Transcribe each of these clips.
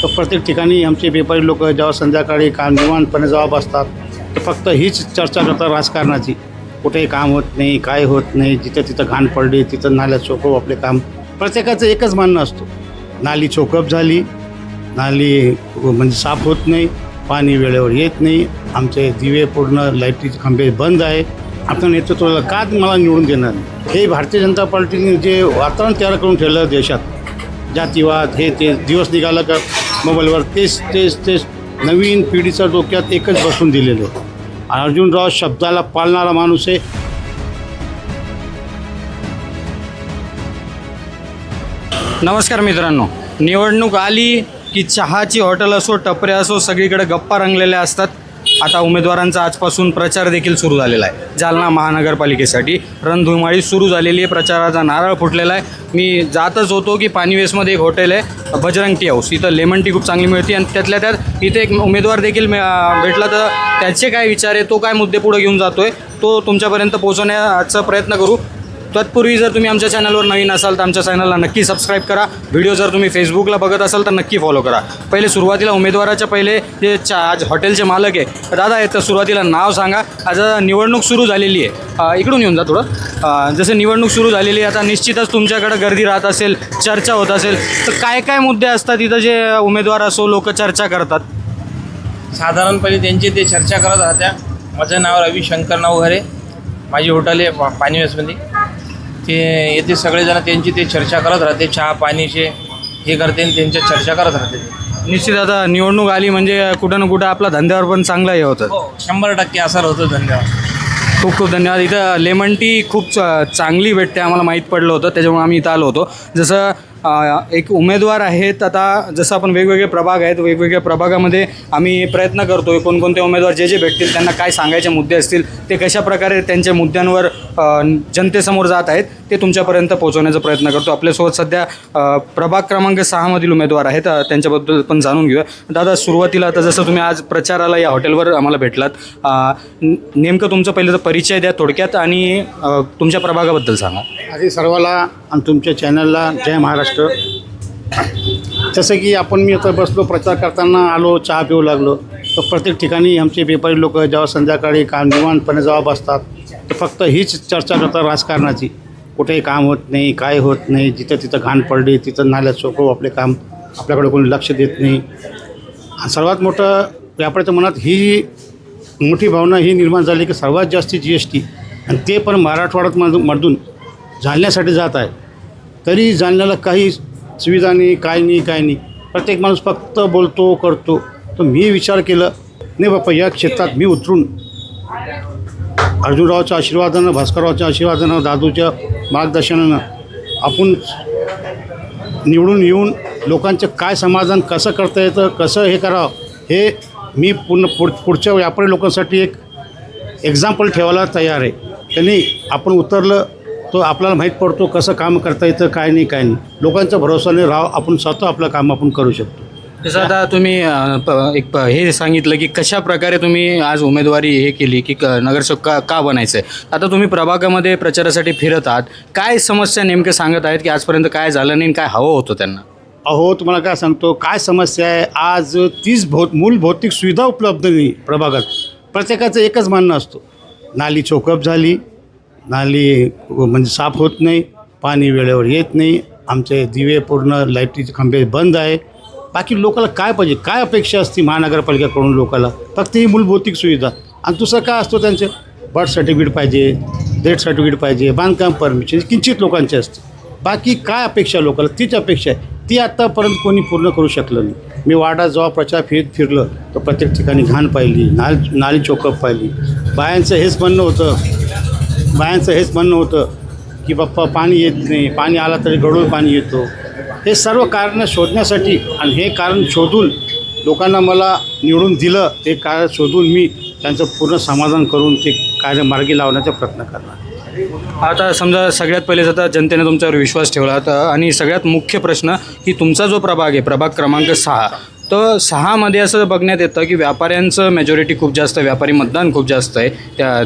तर प्रत्येक ठिकाणी आमचे व्यापारी लोक जेव्हा संध्याकाळी काम निवांतपणे जेव्हा बसतात तर फक्त हीच चर्चा करतात राजकारणाची. कुठेही काम होत नाही, काय होत नाही, जिथं तिथं घाण पडली तिथं नाल्या चोकव आपले काम. प्रत्येकाचं एकच म्हणणं असतो, नाली चोकअप झाली, नाली म्हणजे साफ होत नाही, पाणी वेळेवर येत नाही, आमचे दिवे पूर्ण लाईटीचे खांबे बंद आहे. आपल्या नेतृत्वाला का मला निवडून देणार? हे भारतीय जनता पार्टीने जे वातावरण तयार करून ठेवलं देशात, जातीवाद हे ते दिवस निघाला का मोबाईलवर तेच नवीन पिढीच्या डोक्यात एकच बसून दिलेलं आहे. अर्जुनराव शब्दाला पाळणारा माणूस आहे. नमस्कार मित्रांनो, निवडणूक आली की चहाची हॉटेल असो, टपऱ्या असो, सगळीकडे गप्पा रंगलेल्या असतात. आता उमेदवारांचा आजपासून प्रचार देखील सुरू झालेला आहे. जालना महानगरपालिकेसाठी रणधुमाळी सुरू झालेली आहे, प्रचाराचा नारळ फुटलेला आहे. मी जातच होतो की पानिवेसमध्ये एक हॉटेल आहे बजरंग टी हाऊस, इथं लेमन टी खूप चांगली मिळते आणि त्यातल्या त्यात इथे एक उमेदवार देखील भेटला. तर त्याचे काय विचार आहे, तो काय मुद्दे पुढे घेऊन जातो आहे, तो तुमच्यापर्यंत पोहोचवण्याचा प्रयत्न करू. तत्पूर्वी जर तुम्ही आमच्या चॅनलवर नवीन असाल तर आमच्या चॅनलला नक्की सबस्क्राईब करा. व्हिडिओ जर तुम्ही फेसबुकला बघत असाल तर नक्की फॉलो करा. पहिले सुरुवातीला उमेदवाराच्या पहिले जे आज हॉटेलचे मालक आहे, दादा आहे, तर सुरुवातीला नाव सांगा. आज निवडणूक सुरू झालेली आहे, इकडून येऊन जा थोडं. जसं निवडणूक सुरू झालेली आहे, आता निश्चितच तुमच्याकडे गर्दी राहत असेल, चर्चा होत असेल, तर काय काय मुद्दे असतात इथं जे उमेदवार असो लोक चर्चा करतात? साधारणपणे त्यांची ते चर्चा करत राहत्या. माझं नाव रविशंकर नवघरे, माझी हॉटेल आहे पानिवेसमध्ये. ते येथे सगळेजण त्यांची ते चर्चा करत राहते, चहा पाणीचे हे करते आणि त्यांच्या चर्चा करत राहते. निश्चित आता निवडणूक आली म्हणजे कुठं ना कुठं आपला धंद्यावर पण चांगलं हे होतं. 100% असर होतो धंद्यावर. खूप खूप धन्यवाद. इथं लेमन टी खूप चांगली भेटते, आम्हाला माहीत पडलं होतं, त्याच्यामुळे आम्ही इथं आलो होतो. जसं एक उमेदवार आहेत, आता जसं आपण वेगवेगळे प्रभाग आहेत, वेगवेगळ्या प्रभागामध्ये आम्ही प्रयत्न करतो आहे कोणकोणते उमेदवार जे भेटतील त्यांना काय सांगायचे मुद्दे असतील, ते कशाप्रकारे त्यांच्या मुद्द्यांवर जनतेसमोर जात आहेत ते तुमच्यापर्यंत पोहोचवण्याचा प्रयत्न करतो. आपल्यासोबत सध्या प्रभाग क्रमांक 6मधील उमेदवार आहेत, त्यांच्याबद्दल पण जाणून घेऊया. दादा, सुरुवातीला आता जसं तुम्ही आज प्रचाराला या हॉटेलवर आम्हाला भेटलात, नेमकं तुमचं पहिलं तर परिचय द्या थोडक्यात आणि तुमच्या प्रभागाबद्दल सांगा. आधी सर्वाला आणि तुमच्या चॅनलला जय महाराष्ट्र. जसं की मी आता बसलो, प्रचार करताना आलो, चहा पिऊ लागलो, तर प्रत्येक ठिकाणी आमचे व्यापारी लोक जेव्हा संध्याकाळी काम निवांतपणे जेव्हा बसतात तर फक्त हीच चर्चा करतात राजकारणाची. कुठेही काम होत नाही, काय होत नाही, जिथं तिथं घाण पडली तिथं नाल्या चोकव आपले काम, आपल्याकडे कोणी लक्ष देत नाही. सर्वात मोठं व्यापाऱ्याच्या मनात ही मोठी भावना ही निर्माण झाली की सर्वात जास्ती GST, आणि ते पण मराठवाड्यात मधून जालन्यासाठी जात आहे. तरी जालन्याला काही सुविधा नाही, काय नाही. प्रत्येक माणूस फक्त बोलतो करतो. तर मी विचार केलं, नाही बाप्पा, या क्षेत्रात मी उतरून अर्जुनरावच्या आशीर्वादानं, भास्कररावच्या आशीर्वादानं, दादूच्या मार्गदर्शनानं आपण निवडून येऊन लोकांचं काय समाधान कसं करता येतं, कसं हे करावं, हे मी पुढच्या व्यापारी लोकांसाठी एक एक्झाम्पल ठेवायला तयार आहे. त्यांनी आपण उतरलं तो आपल्याला माहीत पडतो कसं काम करता येतं, काय नाही. लोकांच्या भरोसाने आपण स्वतः आपलं काम आपण करू शकतो. जसं आता तुम्ही हे सांगितलं की कशा प्रकारे तुम्ही आज उमेदवारी हे केली की नगरसेवक का बनायचं आहे. आता तुम्ही प्रभागामध्ये प्रचारासाठी फिरत आहात, काय समस्या नेमके सांगत आहेत की आजपर्यंत काय झालं नाही, काय हवं होतं त्यांना? अहो, तुम्हाला काय सांगतो, काय समस्या आहे, आज 30 मूल भौतिक सुविधा उपलब्ध नाही प्रभागात. प्रत्येकाचं एकच म्हणणं असतो, नाली चोकअप झाली, नाली म्हणजे साफ होत नाही, पाणी वेळेवर येत नाही, आमचे दिवे पूर्ण लाईटीचे खांबे बंद आहे. बाकी लोकांना काय पाहिजे, काय अपेक्षा असते महानगरपालिकेकडून लोकांना? फक्त ही मूलभौतिक सुविधा. आणि दुसरं काय असतो त्यांचे, बर्थ सर्टिफिकेट पाहिजे, डेथ सर्टिफिकेट पाहिजे, बांधकाम परमिशन, किंचित लोकांचे असते. बाकी काय अपेक्षा लोकांना, तीच अपेक्षा आहे, ती आत्तापर्यंत कोणी पूर्ण करू शकलं नाही. मी वार्डात जेव्हा प्रचार फिरलं तर प्रत्येक ठिकाणी घाण पाहिली, नाली चोकअप पाहिली. बायांचं हेच म्हणणं होतं की बाप्पा पाणी येत नाही, पाणी आला तरी गढूळ पाणी येतो. हे सर्व कारणं शोधण्यासाठी आणि हे कारण शोधून लोकांना मला निवडून दिलं, ते कारण शोधून मी त्यांचं पूर्ण समाधान करून ते कार्य मार्गी लावण्याचा प्रयत्न करणार. आता समजा सगळ्यात पहिले आता जनतेने तुमच्यावर विश्वास ठेवला तर, आणि सगळ्यात मुख्य प्रश्न की तुमचा जो प्रभाग आहे, प्रभाग क्रमांक 6, तर 6मध्ये असं बघण्यात येतं की व्यापाऱ्यांचं मेजॉरिटी खूप जास्त, व्यापारी मतदान खूप जास्त आहे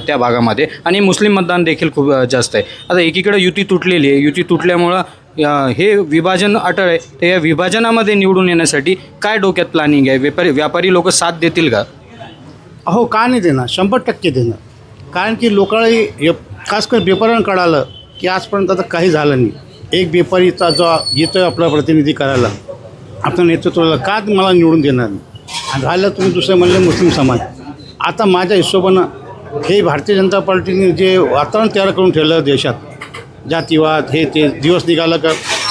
त्या भागामध्ये, आणि मुस्लिम मतदान देखील खूप जास्त आहे. आता एकीकडे युती तुटलेली आहे, युती तुटल्यामुळं हे विभाजन अटळ आहे, तर या विभाजनामध्ये निवडून येण्यासाठी काय डोक्यात प्लॅनिंग आहे? व्यापारी लोक साथ देतील का? अहो का नाही देणार, 100% देणार. कारण की लोकांना खास कर व्यापाऱ्यांना कळालं की आजपर्यंत आता काही झालं नाही. एक व्यापारीचा जो येतो आहे आपला प्रतिनिधी करायला, आपल्या नेतृत्वाला का मला निवडून देणार नाही. आणि राहिलं तुम्ही दुसरं म्हणलं मुस्लिम समाज. आता माझ्या हिशोबानं हे भारतीय जनता पार्टीने जे वातावरण तयार करून ठेवलं देशात, जातीवाद हे ते दिवस निघाला का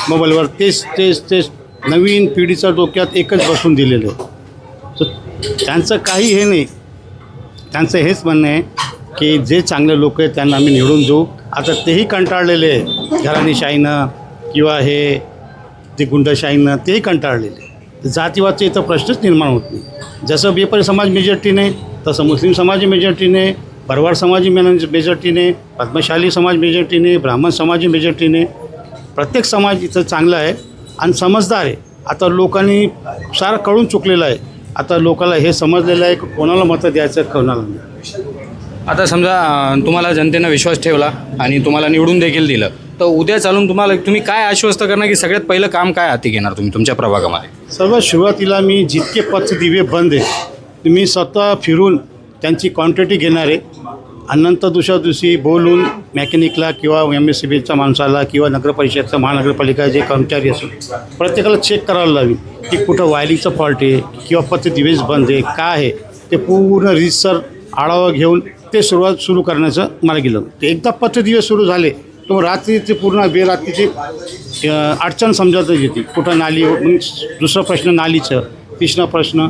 मोबाईलवर तेच नवीन पिढीच्या डोक्यात एकच बसून दिलेलं आहे. तर त्यांचं काही हे नाही. त्यांचं हेच म्हणणं आहे की जे चांगले लोक आहेत त्यांना आम्ही निवडून देऊ. आता तेही कंटाळलेले आहे घराणेशाहीनं किंवा हे ते गुंडशाहीनं, तेही कंटाळलेले. जातीवादचा इथं प्रश्नच निर्माण होत नाही. जसं व्यापारी समाज मेजॉरिटीने, तसं मुस्लिम समाज मेजॉरिटीने, भरवाड समाजी मेजॉरिटीने, पद्मशाली समाज मेजॉरिटीने, ब्राह्मण समाजी मेजॉरिटीने. प्रत्येक समाज इथं चांगला आहे आणि समजदार आहे. आता लोकांनी सारं कळून चुकलेलं आहे. आता लोकांना हे समजलेलं आहे की कोणाला मतं द्यायचं, कोणाला नाही. आता समजा तुम्हाला जनतेनं विश्वास ठेवला आणि तुम्हाला निवडून देखील दिलं, तर उद्या चालून तुम्ही काय आश्वस्त करणार की सगळ्यात पहिलं काम काय हाती घेणार तुम्ही तुमच्या प्रभागामध्ये? सर्वात सुरुवातीला मी जितके पथदिवे बंद आहे मी स्वतः फिरून त्यांची क्वांटिटी घेणार आहे आणि नंतर दुसऱ्या दिवशी बोलून मेकॅनिकला किंवा MSCBच्या माणसाला किंवा नगरपरिषदचा महानगरपालिका जे कर्मचारी असेल प्रत्येकाला चेक करायला लावीन की कुठं वायरिंगचं फॉल्ट आहे किंवा पथदिवेच बंद आहे, काय आहे ते पूर्ण रीतसर आढावा घेऊन ते सुरू करण्याचं मला गेलं. ते एकदा पथदिवे सुरू झाले तो रात्रीचे पूर्ण बेरात्रीची अडचण समजतच येते. कुठं नाली, दुसरा प्रश्न नालीचं, तिसरा प्रश्न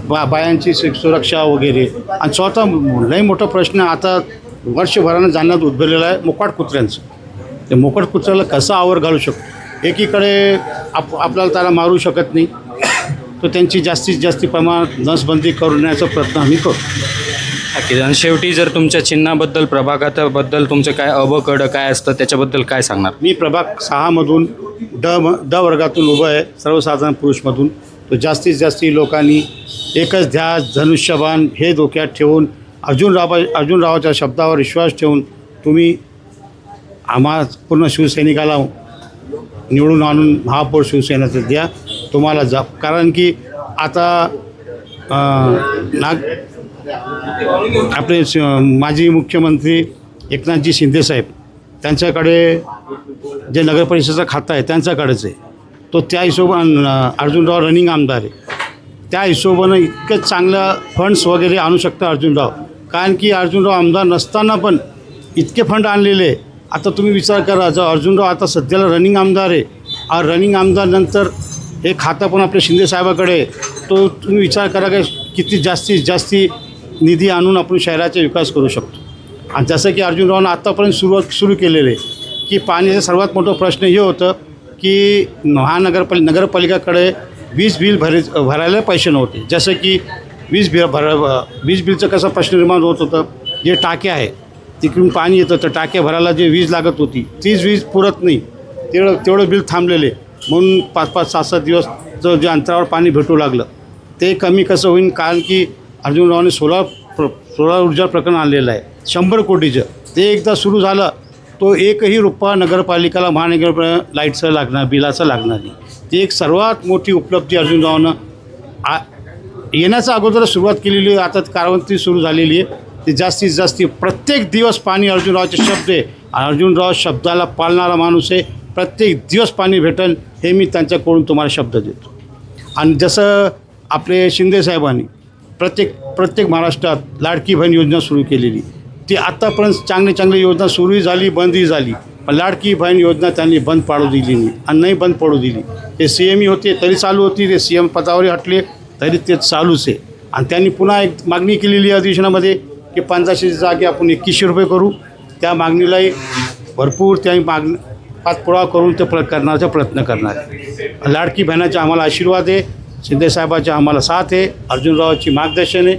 बायांची सुरक्षा वगैरे, आणि स्वतः लई मोठा प्रश्न आता वर्षभरानं जाण्यात उद्भवलेला आहे मोकाट कुत्र्यांचं. ते मोकाट कुत्र्याला कसं आवर घालू शकतो? एकीकडे आपल्याला त्याला मारू शकत नाही, तर त्यांची जास्तीत जास्त प्रमाणात नसबंदी करण्याचा प्रयत्न आम्ही करू. नक्कीच. आणि शेवटी जर तुमच्या चिन्हाबद्दल, प्रभागाबद्दल तुमचं काय अबकड काय असतं त्याच्याबद्दल काय सांगणार? मी प्रभाग 6मधून ड वर्गातून उभं आहे, सर्वसाधारण पुरुषमधून. तो जास्तीत जास्त लोकांनी एकच ध्यास, धनुष्यबाण हे डोक्यात ठेवून अर्जुनरावाच्या शब्दावर विश्वास ठेवून तुम्ही आम्हा पूर्ण शिवसैनिकाला निवडून आणून महापौर शिवसेनेचं द्या. तुम्हाला कारण की आता आपले माजी मुख्यमंत्री एकनाथजी शिंदेसाहेब त्यांच्याकडे जे नगरपरिषदेचं खातं आहे त्यांच्याकडेच आहे. तो त्या हिशोबानं अर्जुनराव रनिंग आमदार आहे. त्या हिशोबानं इतकं चांगलं फंड्स वगैरे आणू शकतं अर्जुनराव. कारण की अर्जुनराव आमदार नसताना पण इतके फंड आणलेले. आता तुम्ही विचार करा, जर अर्जुनराव आता सध्याला रनिंग आमदार आहे आणि रनिंग आमदारनंतर हे खातं पण आपल्या शिंदेसाहेबाकडे, तो तुम्ही विचार करा की किती जास्तीत जास्ती निधी आणून आपण शहराचा विकास करू शकतो. आणि जसं की अर्जुनरावनं आत्तापर्यंत सुरू केलेलं आहे की पाण्याचा सर्वात मोठा प्रश्न हे होतं की नगरपालिकाकडे वीज बिल भरायला पैसे नव्हते. जसं की वीज बिलचं कसा प्रश्न निर्माण होत होतं, जे टाक्या आहे तिकडून पाणी येतं तर टाक्या भरायला जे वीज लागत होती तीच वीज पुरत नाही, तेवढं बिल थांबलेले. म्हणून 5-5, 6-7 दिवस जे अंतरावर पाणी भेटू लागलं ते कमी कसं होईल? कारण की अर्जुनरावने सोलार ऊर्जा प्रकरण आणलेलं आहे 100 कोटीचं. ते एकदा सुरू झालं तो एकही रुपया नगरपालिकेला, महानगरपालिका लाईटचं लागणार, बिलाचं लागणार नाही. ती एक सर्वात मोठी उपलब्धी अर्जुनरावनं येण्याच्या अगोदर सुरुवात केलेली आहे. आता कारवंती सुरू झालेली आहे. ते जास्तीत जास्त प्रत्येक दिवस पाणी अर्जुनरावचे शब्द आहे. प्रत्येक शब्दाला पाळणारा माणूस आहे. प्रत्येक दिवस पाणी भेटेल हे मी त्यांच्याकडून तुम्हाला शब्द देतो. आणि जसं आपले शिंदेसाहेबांनी प्रत्येक महाराष्ट्रात लाडकी बहीण योजना सुरू केलेली, ती आत्तापर्यंत चांगली योजना सुरूही झाली, बंदही झाली. पण लाडकी बहीण योजना त्यांनी बंद पाडू दिली नाही आणि नाही बंद पडू दिली. ते CMही होते तरी चालू होती, ते CM पदावरही हटले तरी ते चालूच आहे. आणि त्यांनी पुन्हा एक मागणी केलेली आहे अधिवेशनामध्ये की 1500 जागी आपण 2100 रुपये करू. त्या मागणीलाही भरपूर त्या पाठपुरावा करून ते करण्याचा प्रयत्न करणार आहे. लाडकी बहिणाचा आम्हाला आशीर्वाद आहे, शिंदेसाहेबांचा आम्हाला साथ आहे, अर्जुनरावाची मार्गदर्शन आहे.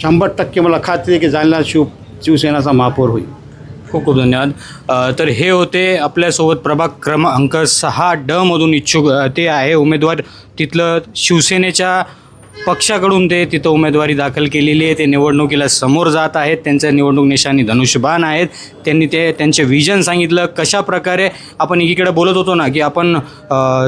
100% मला खात्री आहे की जालना शिवसेनाचा महापौर होईल. खूप खूप धन्यवाद. तर हे होते आपल्यासोबत प्रभाग क्रमांक 6D मधून इच्छुक ते आहे उमेदवार. तिथलं शिवसेनेच्या पक्षाकडून ते तिथं उमेदवारी दाखल केलेली आहे. ते निवडणुकीला समोर जात आहेत. त्यांचं निवडणूक निशाणी धनुष्यबाण आहेत. त्यांनी त्यांचे विजन सांगितलं. कशा प्रकारे आपण एकीकडे बोलत होतो ना की आपण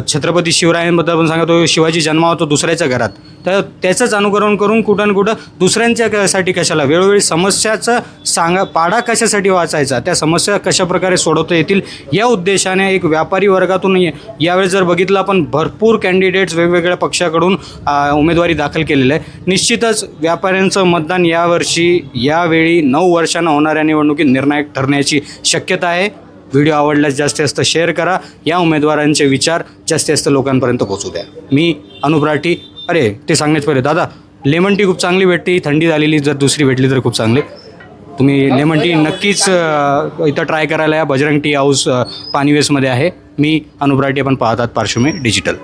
छत्रपती शिवरायांबद्दल पण सांगत होतो, शिवाजी जन्मा होतो दुसऱ्याच्या घरात, तर त्याचंच अनुकरण करून कुठं ना कुठं दुसऱ्यांच्यासाठी कशाला वेळोवेळी समस्याचं पाडा कशासाठी वाचायचा, त्या समस्या कशा प्रकारे सोडवता येतील या उद्देशाने एक व्यापारी वर्गातून यावेळेस जर बघितलं आपण भरपूर कॅन्डिडेट्स वेगवेगळ्या पक्षाकडून उमेदवारी दाखल केलेलं आहे. निश्चितच व्यापाऱ्यांचं मतदान यावेळी 9 वर्षांना होणाऱ्या निवडणुकीत निर्णायक ठरण्याची शक्यता आहे. व्हिडिओ आवडल्यास जास्तीत जास्त शेअर करा. या उमेदवारांचे विचार जास्तीत जास्त लोकांपर्यंत पोहोचू द्या. मी अनुप राठी. अरे ते सांगण्याच पहिले दादा, लेमन टी खूप चांगली भेटते. थंडी झालेली जर दुसरी भेटली तर खूप चांगली. तुम्ही लेमन टी नक्कीच इथं ट्राय करायला या. बजरंग टी हाऊस पानिवेसमध्ये आहे. मी अनुप राठी. आपण पाहतात पार्श्वमी डिजिटल.